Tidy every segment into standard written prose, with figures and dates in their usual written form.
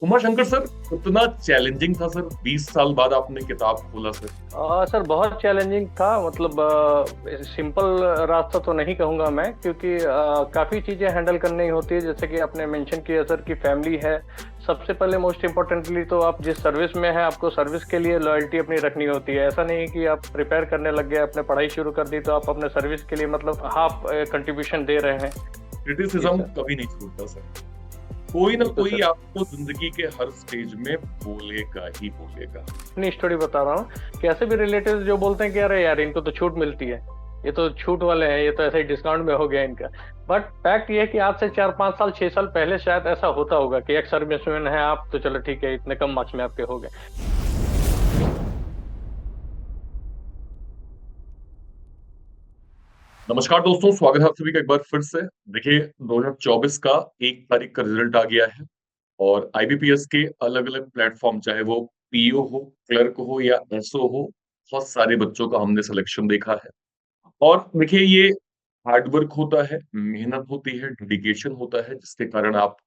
Umashankar sir, कितना challenging था sir 20 साल बाद आपने किताब खोला सर? सर बहुत चैलेंजिंग था। मतलब सिंपल रास्ता तो नहीं कहूँगा मैं, क्योंकि काफ़ी चीज़ें हैंडल करनी होती है। जैसे कि आपने मेंशन किया सर कि फैमिली है सबसे पहले। मोस्ट इम्पोर्टेंटली तो आप जिस सर्विस में हैं आपको सर्विस के लिए लॉयल्टी अपनी रखनी होती है। ऐसा नहीं कि आप प्रिपेयर करने लग गए, आपने पढ़ाई शुरू कर दी तो आप अपने सर्विस के लिए मतलब हाफ कंट्रीब्यूशन दे रहे हैं। जी क्रिटिसिज्म सर। कभी नहीं छूटता सर। कोई ना बिल्कुल कोई सर। आपको जिंदगी के हर स्टेज में बोलेगा ही बोलेगा। अपनी स्टोरी बता रहा हूँ कि ऐसे भी रिलेटिव्स जो बोलते हैं कि अरे यार इनको तो छूट मिलती है, ये तो छूट वाले हैं, ये तो ऐसे ही डिस्काउंट में हो गया इनका। बट फैक्ट ये है कि आज से 4 5 साल 6 साल पहले शायद ऐसा होता होगा कि एक सर्विसमैन है आप तो चलो ठीक है इतने कम मार्क्स में आपके हो गए। नमस्कार दोस्तों, स्वागत है आप सभी का एक बार फिर से। देखिए, 2024 का 1 तारीख का रिजल्ट आ गया है और आईबीपीएस के अलग अलग प्लेटफॉर्म, चाहे वो पीओ हो, क्लर्क हो या एसओ हो, बहुत सारे बच्चों का हमने सिलेक्शन देखा है। और देखिए, ये हार्डवर्क होता है, मेहनत होती है, डेडिकेशन होता है, जिसके कारण आप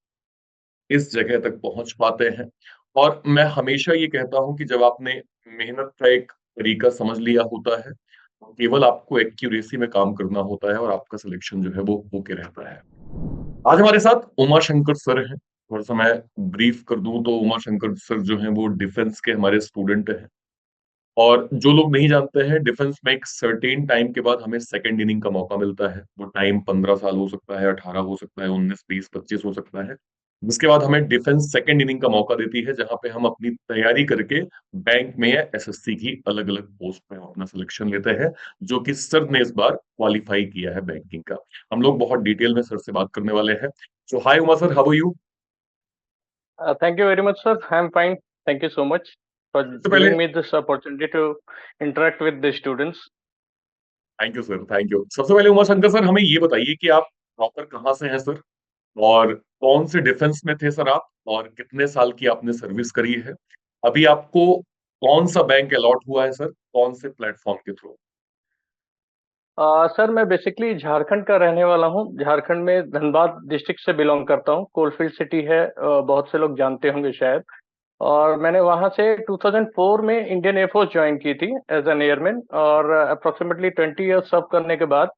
इस जगह तक पहुंच पाते हैं। और मैं हमेशा ये कहता हूं कि जब आपने मेहनत का एक तरीका समझ लिया होता है, तो केवल आपको एक्यूरेसी में काम करना होता है और आपका सिलेक्शन जो है वो होके रहता है। आज हमारे साथ उमा शंकर सर हैं। थोड़ा सा मैं ब्रीफ कर दूं तो उमा शंकर सर जो हैं वो डिफेंस के हमारे स्टूडेंट हैं। और जो लोग नहीं जानते हैं, डिफेंस में एक सर्टेन टाइम के बाद हमें सेकंड इनिंग का मौका मिलता है। वो टाइम 15 साल हो सकता है, 18 हो सकता है, 19, 20, 25 हो सकता है। जिसके बाद हमें डिफेंस सेकंड इनिंग का मौका देती है, जहां पे हम अपनी तैयारी करके बैंक में या एसएससी की अलग अलग पोस्ट में हम अपना सिलेक्शन लेते हैं, जो कि सर ने इस बार क्वालिफाई किया है बैंकिंग का। हम लोग बहुत डिटेल में सर से बात करने वाले हैं। So hi Uma sir, how are you? Thank you very much sir, I am fine. Thank you so much for सबसे पहले giving me this opportunity to interact with the students. Thank you sir, thank you. सबसे पहले Uma Shankar sir, हमें ये बताइए कि आप proper कहाँ से हैं सर, और कौन से डिफेंस में थे सर आप, और कितने साल की आपने सर्विस करी है? अभी आपको कौन सा बैंक अलॉट हुआ है सर, कौन से प्लेटफॉर्म के थ्रू? सर मैं बेसिकली झारखंड का रहने वाला हूँ। झारखंड में धनबाद डिस्ट्रिक्ट से बिलोंग करता हूँ। कोलफील्ड सिटी है, बहुत से लोग जानते होंगे शायद। और मैंने वहाँ से 2004 में इंडियन एयरफोर्स ज्वाइन की थी एज एन एयरमैन। और अप्रोक्सीमेटली 20 ईयर्स सर्व करने के बाद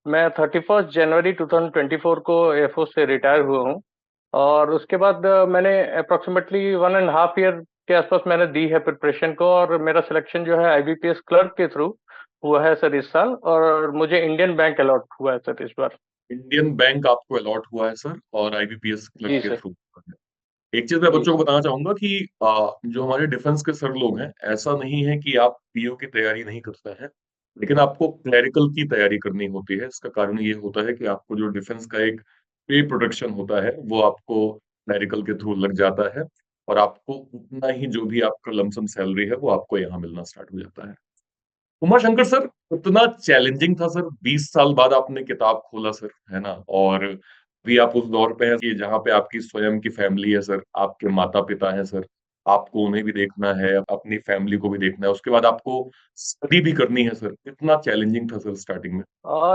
मैं 31 जनवरी 2024 को एयरफोर्स से रिटायर हुआ हूँ। और उसके बाद मैंने अप्रोक्सीमेटली 1.5 ईयर के आसपास मैंने दी है प्रिपरेशन को, और मेरा सिलेक्शन जो है आईबीपीएस क्लर्क के थ्रू हुआ है सर इस साल। और मुझे इंडियन बैंक अलॉट हुआ है सर इस बार। इंडियन बैंक आपको अलॉट हुआ है सर, और आईबीपीएस क्लर्क जी के सर। थ्रू। एक चीज मैं जी बच्चों को सर। बताना चाहूंगा कि जो हमारे डिफेंस के सर लोग हैं, ऐसा नहीं है कि आप पीओ की तैयारी नहीं करते हैं, लेकिन आपको क्लरिकल की तैयारी करनी होती है। इसका कारण ये होता है कि आपको जो डिफेंस का एक पे प्रोटेक्शन होता है वो आपको क्लरिकल के थ्रू लग जाता है, और आपको उतना ही जो भी आपका लमसम सैलरी है वो आपको यहाँ मिलना स्टार्ट हो जाता है। उमा शंकर सर, कितना चैलेंजिंग था सर 20 साल बाद आपने किताब खोला सर, है ना? और अभी आप उस दौर पे हैं कि जहाँ पे आपकी स्वयं की फैमिली है सर, आपके माता पिता हैं सर, आपको उन्हें भी देखना है, अपनी फैमिली को भी देखना है, उसके बाद आपको स्टडी भी करनी है सर। कितना चैलेंजिंग था सर स्टार्टिंग में?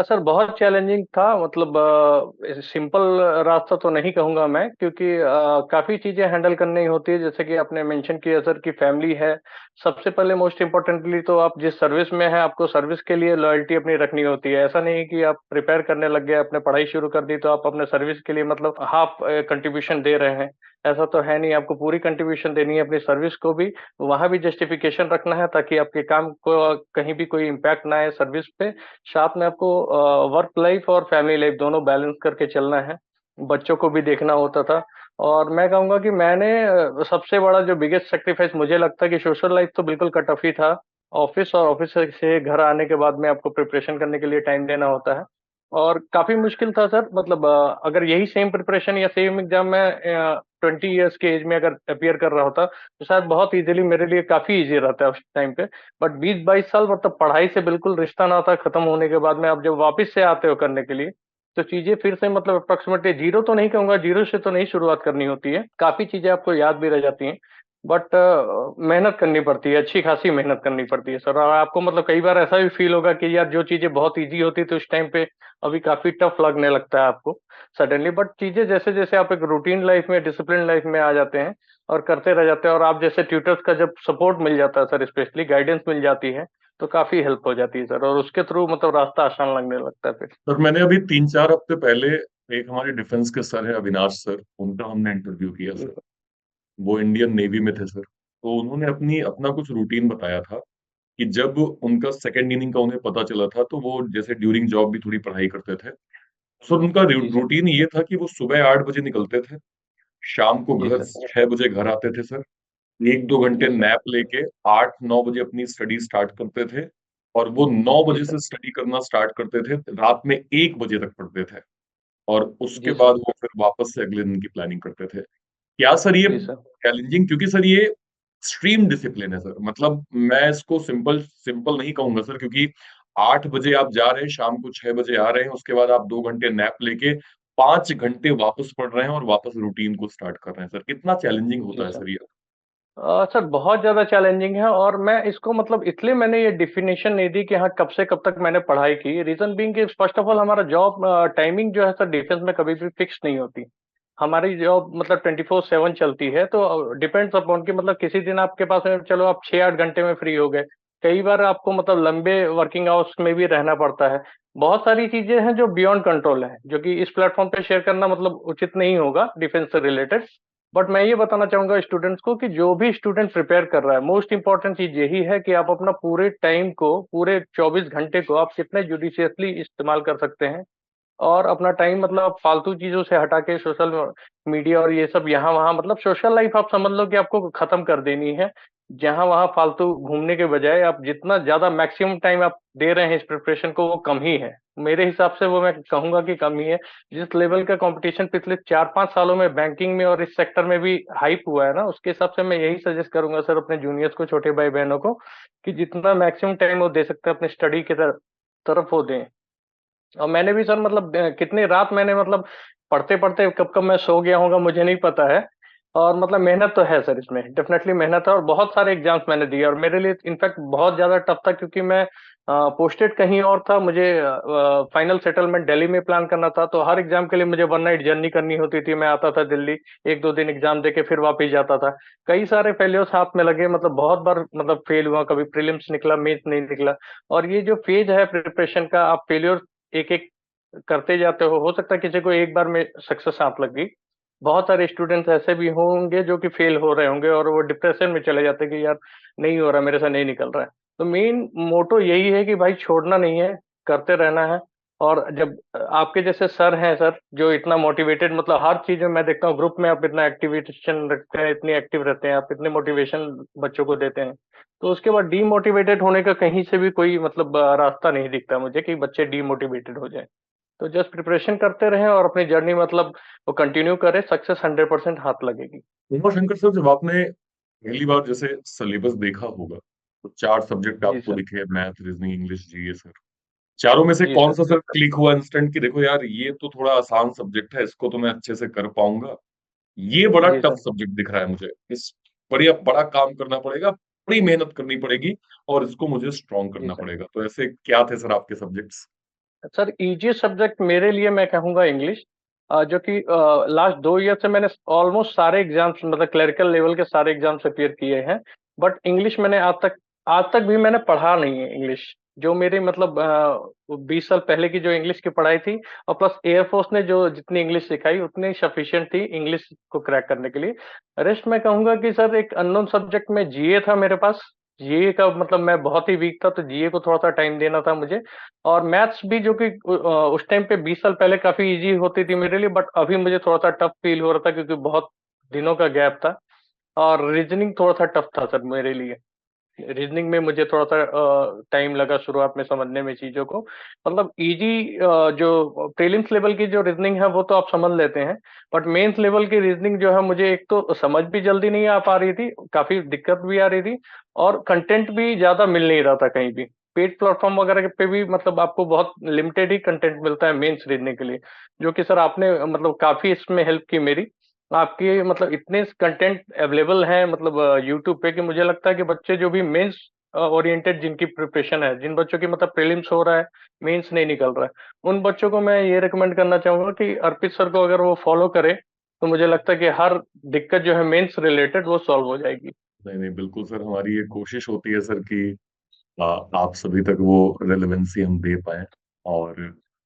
सर बहुत चैलेंजिंग था। मतलब सिंपल रास्ता तो नहीं कहूँगा मैं, क्योंकि काफ़ी चीज़ें हैंडल करनी होती है। जैसे कि आपने मेंशन किया सर कि फैमिली है सबसे पहले। मोस्ट इम्पोर्टेंटली तो आप जिस सर्विस में हैं आपको सर्विस के लिए लॉयल्टी अपनी रखनी होती है। ऐसा नहीं कि आप प्रिपेयर करने लग गए, आपने पढ़ाई शुरू कर दी तो आप अपने सर्विस के लिए मतलब हाफ कंट्रीब्यूशन दे रहे हैं। ऐसा तो है नहीं, आपको पूरी कंट्रीब्यूशन देनी है अपनी सर्विस को भी। वहाँ भी जस्टिफिकेशन रखना है ताकि आपके काम को कहीं भी कोई इम्पैक्ट ना आए सर्विस पे। साथ में आपको वर्क लाइफ और फैमिली लाइफ दोनों बैलेंस करके चलना है। बच्चों को भी देखना होता था। और मैं कहूँगा कि मैंने सबसे बड़ा जो बिगेस्ट सैक्रिफाइस मुझे लगता है कि सोशल लाइफ तो बिल्कुल कट ऑफ ही था। ऑफिस और ऑफिस से घर आने के बाद में आपको प्रिपरेशन करने के लिए टाइम देना होता है। और काफ़ी मुश्किल था सर। मतलब अगर यही सेम प्रिपरेशन या सेम एग्ज़ाम मैं 20 इयर्स के एज में अगर अपीयर कर रहा होता, तो शायद बहुत ईज़िली मेरे लिए काफ़ी ईज़ी रहता है उस टाइम पे। बट 20 22 साल मतलब पढ़ाई से बिल्कुल रिश्ता नाता खत्म होने के बाद में आप जब वापस से आते हो करने के लिए, तो चीजें फिर से मतलब अप्रोक्सीमेटली जीरो तो नहीं कहूंगा, जीरो से तो नहीं शुरुआत करनी होती है। काफी चीजें आपको याद भी रह जाती हैं। बट मेहनत करनी पड़ती है, अच्छी खासी मेहनत करनी पड़ती है सर। और आपको मतलब कई बार ऐसा भी फील होगा कि यार जो चीजें बहुत इजी होती थी उस टाइम पे अभी काफी टफ लगने लगता है आपको सडनली। बट चीजें जैसे जैसे आप एक रूटीन लाइफ में डिसिप्लिन लाइफ में आ जाते हैं, और करते रह जाते हैं, और आप जैसे ट्यूटर्स का जब सपोर्ट मिल जाता है सर, स्पेशली गाइडेंस मिल जाती है, तो काफी हेल्प हो जाती है सर, और उसके थ्रू मतलब रास्ता आसान लगने लगता है फिर। सर मैंने अभी 3-4 हफ्ते पहले एक हमारे डिफेंस के सर है अविनाश सर, उनका हमने इंटरव्यू किया जी सर। सर। वो इंडियन नेवी में थे सर। तो उन्होंने अपनी अपना कुछ रूटीन बताया था कि जब उनका सेकेंड इनिंग का उन्हें पता चला था, तो वो जैसे ड्यूरिंग जॉब भी थोड़ी पढ़ाई करते थे। सर उनका जी सर। रूटीन ये था कि वो सुबह 8 बजे निकलते थे, शाम को जी घर सर। 6 बजे घर आते थे सर। 1-2 घंटे जी सर। नैप लेके 8-9 बजे अपनी स्टडी स्टार्ट करते थे। और वो नौ जी बजे सर। से स्टडी करना स्टार्ट करते थे, रात में 1 बजे तक पढ़ते थे। और उसके जी बाद सर। वो फिर वापस से अगले दिन की प्लानिंग करते थे। क्या सर ये जी सर। चैलेंजिंग, क्योंकि सर ये एक्सट्रीम डिसिप्लिन है सर, मतलब मैं इसको सिंपल सिंपल नहीं कहूंगा सर, क्योंकि 8 बजे आप जा रहे हैं, शाम को 6 बजे आ रहे हैं, उसके बाद आप 2 घंटे नैप लेके 5 घंटे वापस पढ़ रहे हैं और वापस रूटीन को स्टार्ट कर रहे हैं सर। कितना चैलेंजिंग जी होता है सर। सर ये। सर बहुत ज़्यादा चैलेंजिंग है, और मैं इसको मतलब इसलिए मैंने ये डेफिनेशन नहीं दी कि हाँ कब से कब तक मैंने पढ़ाई की। रीज़न बीइंग कि फर्स्ट ऑफ ऑल हमारा जॉब टाइमिंग जो है सर डिफेंस में कभी भी फिक्स नहीं होती। हमारी जॉब मतलब 24/7 चलती है, तो डिपेंड्स अपॉन कि मतलब किसी दिन आपके पास है, चलो आप 6-8 घंटे में फ्री हो गए। कई बार आपको मतलब लंबे वर्किंग आवर्स में भी रहना पड़ता है। बहुत सारी चीज़ें हैं जो बियॉन्ड कंट्रोल है, जो कि इस प्लेटफ़ॉर्म पे शेयर करना मतलब उचित नहीं होगा डिफेंस से रिलेटेड। बट मैं ये बताना चाहूँगा स्टूडेंट्स को कि जो भी स्टूडेंट प्रिपेयर कर रहा है, मोस्ट इम्पोर्टेंट चीज़ यही है कि आप अपना पूरे टाइम को, पूरे 24 घंटे को आप कितने जुडिशियसली इस्तेमाल कर सकते हैं, और अपना टाइम मतलब आप फालतू चीज़ों से हटा के सोशल मीडिया और ये सब यहाँ-वहाँ, मतलब सोशल लाइफ़ आप समझ लो कि आपको खत्म कर देनी है। जहाँ-वहाँ फालतू घूमने के बजाय आप जितना ज़्यादा मैक्सिमम टाइम आप दे रहे हैं इस प्रिपरेशन को, वो कम ही है। मेरे हिसाब से वो मैं कहूँगा कि कम ही है। जिस लेवल का कॉम्पिटिशन पिछले 4-5 सालों में बैंकिंग में और इस सेक्टर में भी हाइप हुआ है ना, उसके हिसाब से मैं यही सजेस्ट करूँगा सर अपने जूनियर्स को, छोटे भाई-बहनों को, कि जितना मैक्सिमम टाइम वो दे सकते हैं अपनी स्टडी की तरफ वो दें। और मैंने भी सर मतलब कितनी रात मैंने मतलब पढ़ते-पढ़ते कब-कब मैं सो गया होऊँगा मुझे नहीं पता है। और मतलब मेहनत तो है सर इसमें, डेफ़िनेटली मेहनत है, और बहुत सारे एग्ज़ाम्स मैंने दिए, और मेरे लिए इनफैक्ट बहुत ज़्यादा टफ़ था, क्योंकि मैं पोस्टेड कहीं और था। मुझे फाइनल सेटलमेंट दिल्ली में प्लान करना था, तो हर एग्ज़ाम के लिए मुझे वन नाइट जर्नी करनी होती थी। मैं आता था दिल्ली, 1-2 दिन एग्ज़ाम देके फिर वापस जाता था। कई सारे फेल्योर्स हाथ में लगे, मतलब बहुत बार मतलब फेल हुआ, कभी प्रीलिम्स निकला, मेंस नहीं निकला। और ये जो फ़ेज़ है प्रिपरेशन का, आप फेल्योर एक-एक करते जाते हो सकता है किसी को एक बार में सक्सेस हाथ लग गई। बहुत सारे स्टूडेंट्स ऐसे भी होंगे जो कि फेल हो रहे होंगे, और वो डिप्रेशन में चले जाते हैं कि यार नहीं हो रहा, मेरे से नहीं निकल रहा है। तो मेन मोटो यही है कि भाई छोड़ना नहीं है, करते रहना है। और जब आपके जैसे सर हैं सर, जो इतना मोटिवेटेड, मतलब हर चीज़ में मैं देखता हूँ ग्रुप में आप इतना एक्टिवेशन रखते हैं, इतनी एक्टिव रहते हैं, आप इतने मोटिवेशन बच्चों को देते हैं। तो उसके बाद डीमोटिवेटेड होने का कहीं से भी कोई मतलब रास्ता नहीं दिखता मुझे कि बच्चे डीमोटिवेटेड हो जाएँ। तो जस्ट प्रिपरेशन करते रहें और अपनी जर्नी मतलब वो कंटिन्यू करें, सक्सेस 100% हाथ लगेगी। उमा शंकर सर, जब आपने पहली बार जैसे सिलेबस देखा होगा, तो 4 सब्जेक्ट जी आपको सर। दिखे, मैथ, रीजनिंग, इंग्लिश, जीए सर। चारों में से जी कौन सर। सा सर क्लिक हुआ इंस्टेंट कि देखो यार ये तो थोड़ा आसान सब्जेक्ट है, इसको तो मैं अच्छे से कर पाऊंगा। ये बड़ा जी टफ सर। सब्जेक्ट दिख रहा है मुझे, इस बड़ा बड़ा काम करना पड़ेगा, बड़ी मेहनत करनी पड़ेगी, और इसको मुझे स्ट्रॉन्ग जी करना सर। पड़ेगा। तो ऐसे क्या थे सर आपके सब्जेक्ट्स? सर ईज़ीएस्ट सब्जेक्ट मेरे लिए मैं कहूँगा इंग्लिश, जो कि लास्ट 2 ईयर से मैंने ऑलमोस्ट सारे एग्ज़ाम्स मतलब क्लेरिकल लेवल के सारे एग्ज़ाम्स अपीयर किए हैं। बट इंग्लिश मैंने आज तक भी मैंने पढ़ा नहीं है इंग्लिश। जो मेरे मतलब 20 साल पहले की जो इंग्लिश की पढ़ाई थी, और प्लस एयर फ़ोर्स ने जो जितनी इंग्लिश सिखाई उतनी सफिशिएंट थी इंग्लिश को क्रैक करने के लिए। रेस्ट मैं कहूँगा कि सर एक अननोन सब्जेक्ट में जीए था मेरे पास। जीए का मतलब मैं बहुत ही वीक था, तो जीए को थोड़ा-सा टाइम देना था मुझे। और मैथ्स भी, जो कि उस टाइम पे 20 साल पहले काफ़ी ईज़ी होती थी मेरे लिए, बट अभी मुझे थोड़ा-सा टफ फ़ील हो रहा था, क्योंकि बहुत दिनों का गैप था। और रीज़निंग थोड़ा-सा टफ था सर मेरे लिए। रीज़निंग में मुझे थोड़ा-सा टाइम लगा शुरुआत में समझने में चीज़ों को। मतलब ईज़ी जो प्रीलिम्स लेवल की जो रीज़निंग है वो तो आप समझ लेते हैं, बट मेंस लेवल की रीज़निंग जो है मुझे एक तो समझ भी जल्दी नहीं आ पा रही थी, काफ़ी दिक्कत भी आ रही थी, और कंटेंट भी ज़्यादा मिल नहीं रहा था कहीं भी। पेड प्लेटफ़ॉर्म वगैरह पे भी मतलब आपको बहुत लिमिटेड ही कंटेंट मिलता है मेंस रीज़निंग के लिए, जो कि सर आपने मतलब काफ़ी इसमें हेल्प की मेरी। आपके मतलब इतने कंटेंट अवेलेबल हैं मतलब यूट्यूब पे, कि मुझे लगता है कि बच्चे जो भी मेंस ओरिएंटेड जिनकी प्रिपरेशन है, जिन बच्चों की मतलब प्रीलिम्स हो रहा है, मेंस नहीं निकल रहा है, उन बच्चों को मैं ये रिकमेंड करना चाहूँगा कि अर्पित सर को अगर वो फॉलो करें, तो मुझे लगता है कि हर दिक्कत जो है मेंस रिलेटेड वो सॉल्व हो जाएगी। नहीं नहीं, बिल्कुल सर, हमारी ये कोशिश होती है सर कि आप सभी तक वो रेलेवेंसी हम दे पाए। और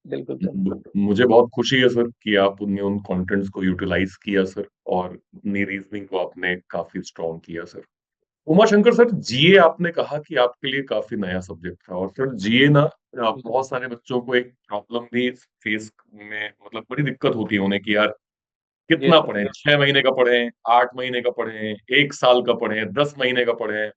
बिल्कुल सर। मुझे बहुत खुशी है सर कि आप उनने उन कंटेंट्स को यूटिलाइज किया सर, और अपनी रीजनिंग को आपने काफी स्ट्रॉन्ग किया सर। उमा शंकर सर, जीए आपने कहा कि आपके लिए काफी नया सब्जेक्ट था, और सर जीए ना जी सर। बहुत सारे बच्चों को एक प्रॉब्लम भी फेस में, मतलब बड़ी दिक्कत होती है उन्हें कि यार जी कितना सर। पढ़े, 6 महीने का पढ़े, 8 महीने का पढ़े, 1 साल का पढ़े, 10 महीने का पढ़े।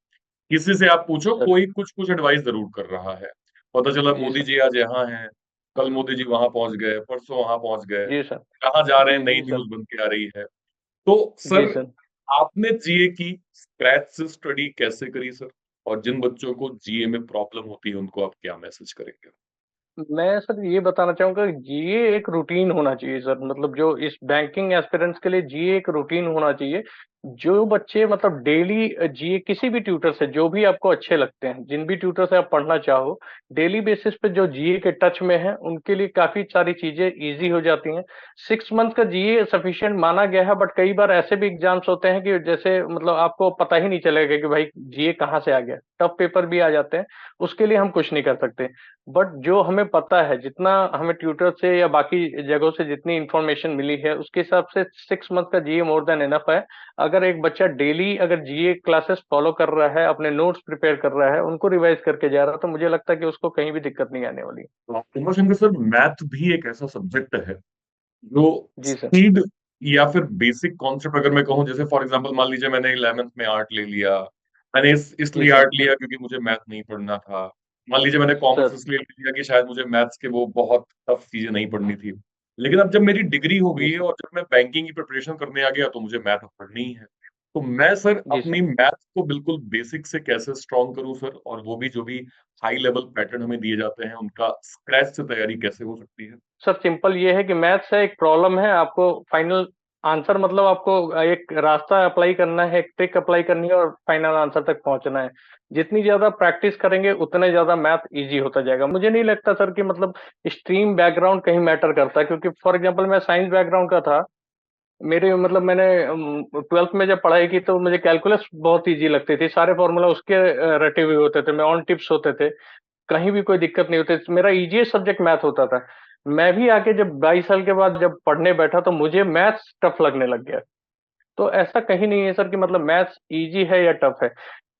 किसी से आप पूछो, सर। कोई कुछ कुछ एडवाइस जरूर कर रहा है। पता चला जी मोदी सर। जी आज यहाँ हैं, कल मोदी जी वहां पहुंच गए, परसों वहां पहुंच गए, जी सर। कहाँ जा रहे हैं नई जी सर। न्यूज बन के आ रही है। तो जी सर, सर। आपने जीए की स्क्रैच से स्टडी कैसे करी सर? और जिन बच्चों को जीए में प्रॉब्लम होती है उनको आप क्या मैसेज करेंगे? मैं सर ये बताना चाहूँगा कि जीए एक रूटीन होना चाहिए सर, मतलब जो इस बैंकिंग एस्पिरेंट्स के लिए जीए एक रूटीन होना चाहिए। जो बच्चे मतलब डेली जीए किसी भी ट्यूटर से जो भी आपको अच्छे लगते हैं, जिन भी ट्यूटर से आप पढ़ना चाहो, डेली बेसिस पे जो जीए के टच में हैं, उनके लिए काफ़ी सारी चीज़ें ईज़ी हो जाती हैं। 6 मंथ का जीए सफिशिएंट माना गया है, बट कई बार ऐसे भी एग्ज़ाम्स होते हैं कि जैसे मतलब आपको पता ही नहीं चलेगा कि भाई जीए कहाँ से आ गया। टफ पेपर भी आ जाते हैं, उसके लिए हम कुछ नहीं कर सकते। बट जो हमें पता है, जितना हमें ट्यूटर से या बाकी जगहों से जितनी इन्फॉर्मेशन मिली है, उसके हिसाब से 6 मंथ का जीए मोर देन इनफ है। अगर एक बच्चा डेली अगर जीए क्लासेस फॉलो कर रहा है, अपने नोट्स प्रिपेयर कर रहा है, उनको रिवाइज करके जा रहा है, तो मुझे लगता है कि उसको कहीं भी दिक्कत नहीं आने वाली। उमा शंकर सर, मैथ भी एक ऐसा सब्जेक्ट है जो जी सर। स्पीड या फिर बेसिक कॉन्सेप्ट अगर मैं कहूँ, जैसे फॉर एग्जांपल मान लीजिए मैंने 11th में आर्ट ले लिया। मैंने जी इसलिए सर। आर्ट लिया क्योंकि मुझे मैथ नहीं पढ़ना था। मान लीजिए मैंने कॉमर्स सर। इसलिए लिया कि शायद मुझे मैथ्स के वो बहुत टफ चीजें नहीं पढ़नी थी। लेकिन अब जब मेरी डिग्री हो जी गई है सर। और जब मैं बैंकिंग की प्रिपरेशन करने आ गया तो मुझे मैथ अब पढ़नी ही है। तो मैं सर जी अपनी सर। मैथ को बिल्कुल बेसिक से कैसे स्ट्रॉन्ग करूं सर, और वो भी जो भी हाई लेवल पैटर्न हमें दिए जाते हैं उनका स्क्रैच से तैयारी कैसे हो सकती है? सर सिंपल ये है कि मैथ्स है, एक प्रॉब्लम है, आपको फाइनल आंसर मतलब आपको एक रास्ता अप्लाई करना है, एक ट्रिक अप्लाई करनी है और फाइनल आंसर तक पहुंचना है। जितनी ज्यादा प्रैक्टिस करेंगे उतने ज्यादा मैथ इजी होता जाएगा। मुझे नहीं लगता सर कि मतलब स्ट्रीम बैकग्राउंड कहीं मैटर करता है, क्योंकि फॉर एग्जांपल मैं साइंस बैकग्राउंड का था। मेरे मतलब मैंने 12th में जब पढ़ाई की तो मुझे कैलकुलस बहुत इजी लगती थी, सारे फॉर्मूला उसके रटे हुए होते थे, मैं ऑन टिप्स होते थे, कहीं भी कोई दिक्कत नहीं होती। मेरा ईज़ीएस्ट सब्जेक्ट मैथ होता था। मैं भी आके जब 22 साल के बाद जब पढ़ने बैठा तो मुझे मैथ्स टफ लगने लग गया। तो ऐसा कहीं नहीं है सर कि मतलब मैथ्स ईज़ी है या टफ है।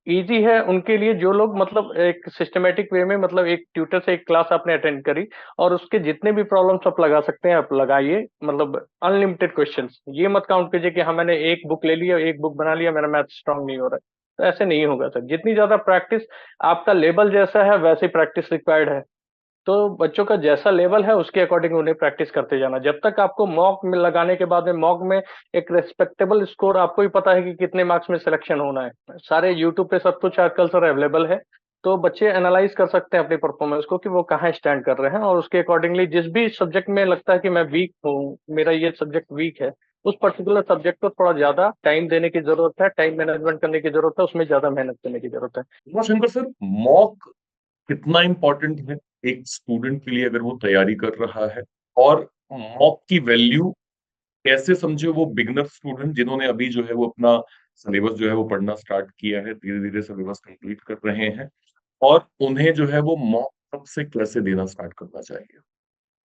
ईज़ी है उनके लिए जो लोग मतलब एक सिस्टमैटिक वे में मतलब एक ट्यूटर से एक क्लास आपने अटेंड करी और उसके जितने भी प्रॉब्लम्स आप लगा सकते हैं आप लगाइए, मतलब अनलिमिटेड क्वेश्चंस। ये मत काउंट कीजिए कि हाँ मैंने एक बुक ले लिया, एक बुक बना लिया, मेरा मैथ स्ट्रांग नहीं हो रहा है। तो ऐसे नहीं होगा सर। जितनी ज़्यादा प्रैक्टिस, आपका लेवल जैसा है वैसे ही प्रैक्टिस रिक्वायर्ड है। तो बच्चों का जैसा लेवल है उसके अकॉर्डिंग उन्हें प्रैक्टिस करते जाना। जब तक आपको मॉक में लगाने के बाद में मॉक में एक रिस्पेक्टेबल स्कोर आपको ही पता है कि कितने मार्क्स में सिलेक्शन होना है। सारे यूट्यूब पे सब कुछ आजकल सर अवेलेबल है। तो बच्चे एनालाइज कर सकते हैं अपनी परफॉर्मेंस को कि वो कहाँ स्टैंड कर रहे हैं और उसके अकॉर्डिंगली जिस भी सब्जेक्ट में लगता है कि मैं वीक हूँ, मेरा ये सब्जेक्ट वीक है, उस पर्टिकुलर सब्जेक्ट को थोड़ा ज्यादा टाइम देने की जरूरत है, टाइम मैनेजमेंट करने की जरूरत है, उसमें ज्यादा मेहनत करने की जरूरत है। उमा शंकर सर, मॉक कितना इम्पोर्टेंट है एक स्टूडेंट के लिए अगर वो तैयारी कर रहा है? और मॉक की वैल्यू कैसे समझे वो बिगनर स्टूडेंट जिन्होंने अभी जो है वो अपना सिलेबस जो है वो पढ़ना स्टार्ट किया है, धीरे धीरे सिलेबस कंप्लीट कर रहे हैं, और उन्हें जो है वो मॉक कब से कैसे देना स्टार्ट करना चाहिए?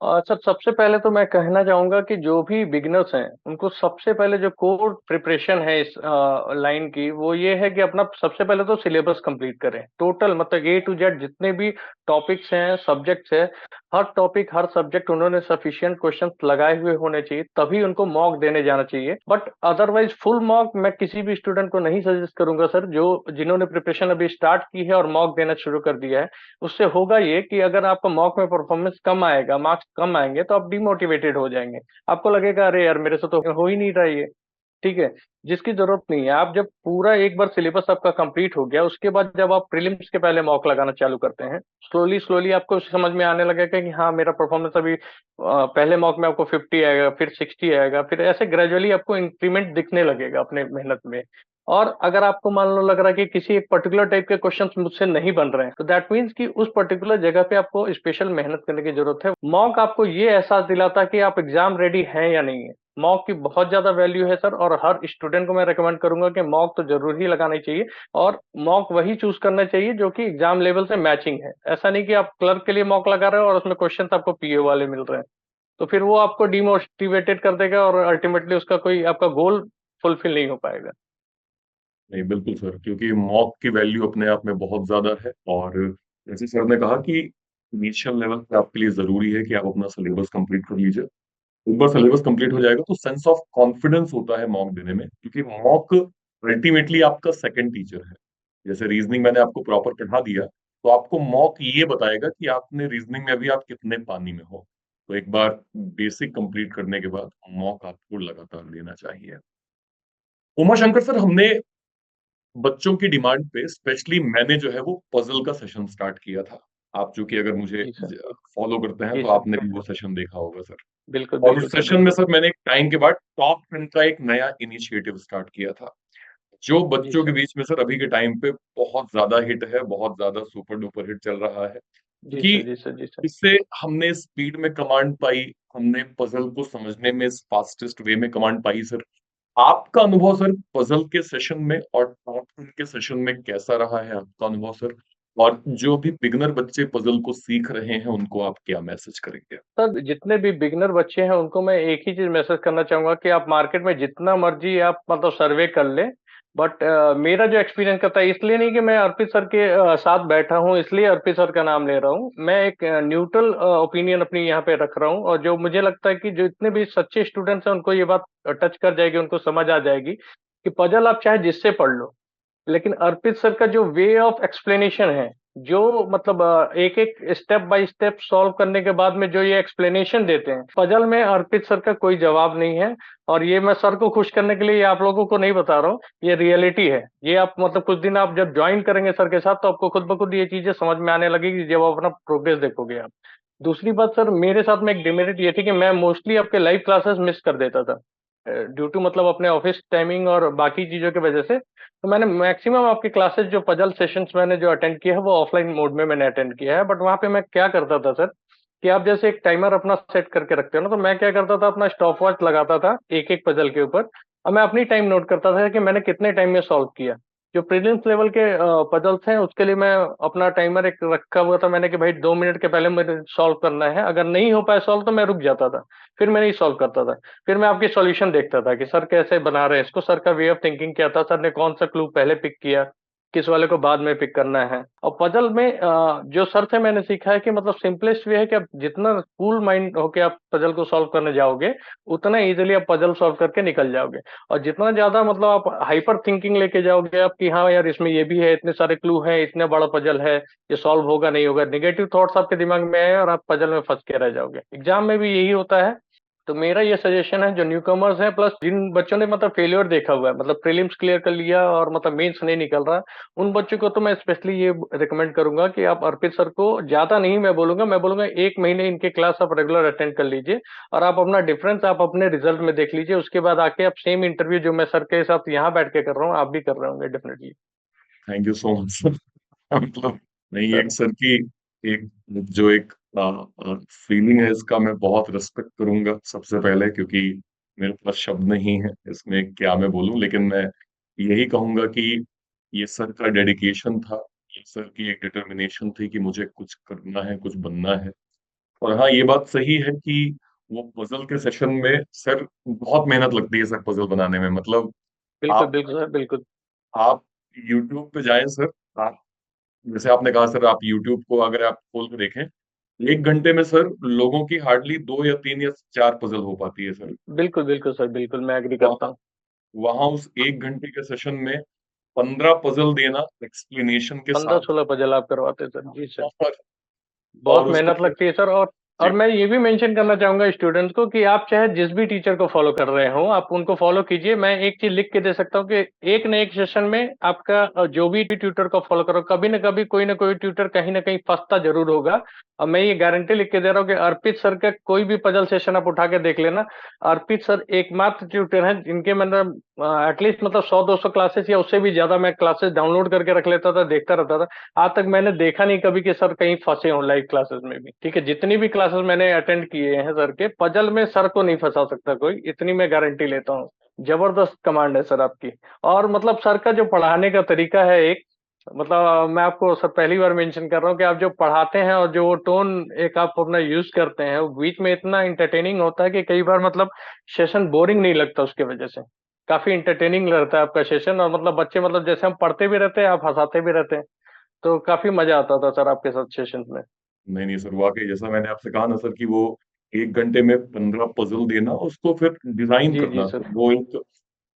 सर सबसे पहले तो मैं कहना चाहूँगा कि जो भी बिगिनर्स हैं, उनको सबसे पहले जो कोर प्रिपरेशन है इस लाइन की, वो ये है कि अपना सबसे पहले तो सिलेबस कंप्लीट करें। टोटल मतलब ए टू जेड जितने भी टॉपिक्स हैं, सब्जेक्ट्स हैं, हर टॉपिक, हर सब्जेक्ट उन्होंने सफिशिएंट क्वेश्चंस लगाए हुए होने चाहिए, तभी उनको मॉक देने जाना चाहिए। बट अदरवाइज़ फुल मॉक मैं किसी भी स्टूडेंट को नहीं सजेस्ट करूँगा सर, जो जिन्होंने प्रिपरेशन अभी स्टार्ट की है और मॉक देना शुरू कर दिया है। उससे होगा ये कि अगर आपका मॉक में परफॉर्मेंस कम आएगा, मार्क्स कम आएँगे, तो आप डिमोटिवेटेड हो जाएँगे। आपको लगेगा अरे यार मेरे से तो हो ही नहीं रहा ये, ठीक है? जिसकी ज़रूरत नहीं है। आप जब पूरा एक बार सिलेबस आपका कंप्लीट हो गया, उसके बाद जब आप प्रीलिम्स के पहले मॉक लगाना चालू करते हैं, स्लोली-स्लोली आपको समझ में आने लगेगा कि हाँ, मेरा परफॉर्मेंस अभी पहले मॉक में आपको 50 आएगा, फिर 60 आएगा, फिर ऐसे ग्रेजुअली आपको इंक्रीमेंट दिखने लगेगा अपने मेहनत में। और अगर आपको मान लो लग रहा है कि किसी एक पर्टिकुलर टाइप के क्वेश्चंस मुझसे नहीं बन रहे हैं, तो दैट मीन्स कि उस पर्टिकुलर जगह पे आपको स्पेशल मेहनत करने की जरूरत है। मॉक आपको ये एहसास दिलाता है कि आप एग्जाम रेडी हैं या नहीं है। मॉक की बहुत ज्यादा वैल्यू है सर, और हर स्टूडेंट को मैं रिकमेंड करूंगा कि मॉक तो जरूर ही लगाना चाहिए, और मॉक वही चूज करना चाहिए जो कि एग्जाम लेवल से मैचिंग है। ऐसा नहीं कि आप क्लर्क के लिए मॉक लगा रहे हो और उसमें क्वेश्चन आपको पीओ वाले मिल रहे हैं, तो फिर वो आपको डिमोटिवेटेड कर देगा और अल्टीमेटली उसका कोई आपका गोल फुलफिल नहीं हो पाएगा। नहीं बिल्कुल सर, क्योंकि मॉक की वैल्यू अपने आप में बहुत ज्यादा है। और जैसे सर ने कहा कि इनिशियल लेवल पे आपके लिए जरूरी है कि आप अपना सिलेबस कंप्लीट कर लीजिए। एक बार सिलेबस कंप्लीट हो जाएगा तो सेंस ऑफ कॉन्फिडेंस होता है मॉक देने में, क्योंकि मॉक अल्टीमेटली आपका सेकंड टीचर है। जैसे रीजनिंग मैंने आपको प्रॉपर पढ़ा दिया, तो आपको मॉक ये बताएगा कि आपने रीजनिंग में अभी आप कितने पानी में हो। तो एक बार बेसिक कंप्लीट करने के बाद मॉक आपको लगातार देना चाहिए। उमा शंकर सर, हमने बच्चों की डिमांड पे स्पेशली मैंने जो है वो पजल का सेशन स्टार्ट किया था। आप जो कि अगर मुझे जी सर। फॉलो करते हैं जी तो सर। आपने भी वो सेशन देखा होगा सर। बिल्कुल और बिल्कुल उस सर, सेशन में बिल्कुल। सर मैंने एक टाइम के बाद टॉप 10 का एक नया इनिशिएटिव स्टार्ट किया था, जो जी बच्चों के सर। बीच में सर अभी के टाइम पे बहुत ज्यादा हिट है, बहुत ज्यादा सुपर डुपर हिट चल रहा है। जी क्योंकि सर। जी सर। जी सर। इससे हमने स्पीड में कमांड पाई, हमने पजल को समझने में फास्टेस्ट वे में कमांड पाई सर। आपका अनुभव सर पजल के सेशन में और टॉप 10 के सेशन में कैसा रहा है आपका अनुभव सर? और जो भी बिगनर बच्चे पजल को सीख रहे हैं उनको आप क्या मैसेज करेंगे? सर, जितने भी बिगिनर बच्चे हैं उनको मैं एक ही चीज मैसेज करना चाहूंगा कि आप मार्केट में जितना मर्जी आप मतलब सर्वे कर लें, बट मेरा जो एक्सपीरियंस करता है, इसलिए नहीं कि मैं अर्पित सर के साथ बैठा हूं इसलिए अर्पित सर का नाम ले रहा हूं, मैं एक न्यूट्रल ओपिनियन अपनी यहाँ पे रख रहा हूं, और जो मुझे लगता है कि जो इतने भी सच्चे स्टूडेंट्स हैं उनको ये बात टच कर जाएगी, उनको समझ आ जाएगी कि पजल आप चाहे जिससे पढ़ लो, लेकिन अर्पित सर का जो वे ऑफ एक्सप्लेनेशन है, जो मतलब एक एक स्टेप बाय स्टेप सॉल्व करने के बाद में जो ये एक्सप्लेनेशन देते हैं पजल में, अर्पित सर का कोई जवाब नहीं है। और ये मैं सर को खुश करने के लिए ये आप लोगों को नहीं बता रहा हूँ, ये रियलिटी है। ये आप मतलब कुछ दिन आप जब ज्वाइन करेंगे सर के साथ तो आपको खुद ब खुद ये चीजें समझ में आने लगेगी, जब आप अपना प्रोग्रेस देखोगे आप। दूसरी बात सर, मेरे साथ में एक डिमेरिट ये थी कि मैं मोस्टली आपके लाइव क्लासेस मिस कर देता था, ड्यू टू मतलब अपने ऑफिस टाइमिंग और बाकी चीजों की वजह से। तो मैंने मैक्सिमम आपके क्लासेस जो पजल सेशंस मैंने जो अटेंड किया है वो ऑफलाइन मोड में मैंने अटेंड किया है। बट वहां पे मैं क्या करता था सर, कि आप जैसे एक टाइमर अपना सेट करके रखते हो ना, तो मैं क्या करता था, अपना स्टॉप वॉच लगाता था एक एक पजल के ऊपर, और मैं अपनी टाइम नोट करता था कि मैंने कितने टाइम में सॉल्व किया। जो प्रीलिम्स लेवल के पजल्स हैं उसके लिए मैं अपना टाइमर एक रखा हुआ था मैंने, कि भाई 2 मिनट के पहले मुझे सॉल्व करना है, अगर नहीं हो पाए सॉल्व तो मैं रुक जाता था, फिर मैं नहीं सॉल्व करता था। फिर मैं आपकी सॉल्यूशन देखता था कि सर कैसे बना रहे हैं इसको, सर का वे ऑफ थिंकिंग क्या था, सर ने कौन सा क्लू पहले पिक किया, किस वाले को बाद में पिक करना है। और पजल में जो सर से मैंने सीखा है कि मतलब सिंपलेस्ट वे है कि आप जितना कूल माइंड होके आप पजल को सॉल्व करने जाओगे, उतना इजीली आप पजल सॉल्व करके निकल जाओगे। और जितना ज्यादा मतलब आप हाइपर थिंकिंग लेके जाओगे आप कि हाँ यार इसमें ये भी है, इतने सारे क्लू हैं, इतना बड़ा पजल है, ये सॉल्व होगा नहीं होगा, नेगेटिव थॉट्स आपके दिमाग में आए और आप पजल में फंस के रह जाओगे। एग्जाम में भी यही होता है। तो मेरा ये सजेशन है, जो न्यू कमर्स है प्लस जिन बच्चों ने मतलब फेलियर देखा हुआ है, मतलब प्रीलिम्स क्लियर कर लिया और मतलब मेंस नहीं निकल रहा, उन बच्चों को तो मैं स्पेशली ये रिकमेंड करूंगा कि आप अर्पित सर को ज्यादा नहीं, मैं बोलूंगा 1 महीने इनके क्लास आप रेगुलर अटेंड कर लीजिए, और आप अपना डिफरेंस आप अपने रिजल्ट में देख लीजिए। उसके बाद आके आप सेम इंटरव्यू जो मैं सर के साथ यहाँ बैठ के कर रहा हूँ आप भी कर रहे होंगे definitely. Thank you so much sir. मतलब नहीं, एक सर। सर की एक जो एक फीलिंग है इसका मैं बहुत रिस्पेक्ट करूंगा सबसे पहले, क्योंकि मेरे पास शब्द नहीं है इसमें क्या मैं बोलूं। लेकिन मैं यही कहूंगा कि ये सर का डेडिकेशन था, ये सर की एक डिटर्मिनेशन थी कि मुझे कुछ करना है, कुछ बनना है। और हाँ, ये बात सही है कि वो पजल के सेशन में सर बहुत मेहनत लगती है सर पजल बनाने में। मतलब बिल्कुल आप बिल्कुल सर, बिल्कुल। आप यूट्यूब पे जाएं सर, आप जैसे आपने कहा सर, आप यूट्यूब को अगर आप खोल के देखें, 1 घंटे में सर लोगों की हार्डली 2 या 3 या 4 पजल हो पाती है सर। बिल्कुल बिल्कुल सर, बिल्कुल मैं एग्री करता वहां हूँ। वहां उस 1 घंटे के सेशन में 15 पजल देना एक्सप्लेनेशन के 15 साथ, 16 पजल आप करवाते सर, जी सर। और बहुत उसको मेहनत लगती है सर। और और जी, मैं ये भी मेंशन करना चाहूँगा स्टूडेंट्स को कि आप चाहे जिस भी टीचर को फ़ॉलो कर रहे हो, आप उनको फ़ॉलो कीजिए। मैं एक चीज़ लिख के दे सकता हूँ कि एक न एक सेशन में आपका जो भी ट्यूटर को फ़ॉलो करो, कभी न कभी कोई न कोई ट्यूटर कहीं न कहीं फँसता ज़रूर होगा। और मैं ये गारंटी लिख के दे रहा हूँ कि अर्पित सर का कोई भी पज़ल सेशन आप उठा के देख लेना। अर्पित सर एकमात्र ट्यूटर हैं जिनके मतलब एटलीस्ट मतलब 100-200 क्लासेस या उससे भी ज़्यादा मैं क्लासेस डाउनलोड करके रख लेता था, देखता रहता था। आज तक मैंने देखा नहीं कभी कि सर कहीं फँसे हों लाइव क्लासेस में भी, ठीक है? जितनी भी क्लासेस मैंने अटेंड किए हैं सर के, पज़ल में सर को नहीं फँसा सकता कोई, इतनी मैं गारंटी लेता हूँ। ज़बरदस्त कमांड है सर आपकी। और मतलब सर का जो पढ़ाने का तरीका है एक, मतलब मैं आपको सर पहली बार मेंशन कर रहा हूँ कि आप जो पढ़ाते हैं और जो वो टोन एक आप अपना यूज़ करते हैं, वो बीच में इतना एंटरटेनिंग होता है कि कई बार मतलब सेशन बोरिंग नहीं लगता उसकी वजह से। काफ़ी एंटरटेनिंग रहता है आपका सेशन और मतलब बच्चे मतलब जैसे हम पढ़ते भी रहते हैं, आप हँसाते भी रहते हैं। तो काफ़ी मज़ा आता था सर आपके साथ सेशंस में। नहीं, नहीं सर, वाक़ई जैसा मैंने आपसे कहा ना सर कि वो 1 घंटे में 15 पज़ल देना, उसको फिर डिज़ाइन जी, जी करना सर, सर। वो एक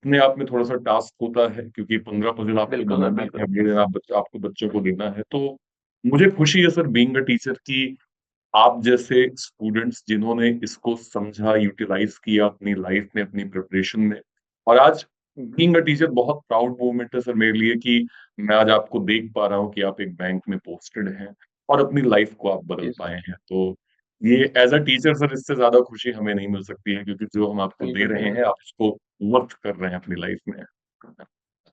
अपने आप में थोड़ा-सा टास्क होता है क्योंकि 15 पज़ल आपको बिल्कुल सर, बनाने हैं, बिल्कुल। अगले दिन आपको बच्चों को देना है। तो मुझे खुशी है सर बीइंग अ टीचर कि आप जैसे स्टूडेंट्स जिन्होंने इसको समझा, यूटिलाइज़ किया अपनी लाइफ़ में, अपनी प्रिपरेशन में और आज बीइंग अ टीचर बहुत प्राउड मोमेंट है सर मेरे लिए कि मैं आज आपको देख पा रहा हूँ कि आप एक बैंक में पोस्टेड हैं और अपनी लाइफ़ को आप बदल जी, पाए हैं। तो ये एज़ अ टीचर सर इससे ज़्यादा खुशी हमें नहीं मिल सकती है क्योंकि जो हम आपको दे बिल्कुल, रहे बिल्कुल हैं, आप उसको वर्थ कर रहे हैं अपनी लाइफ़ में।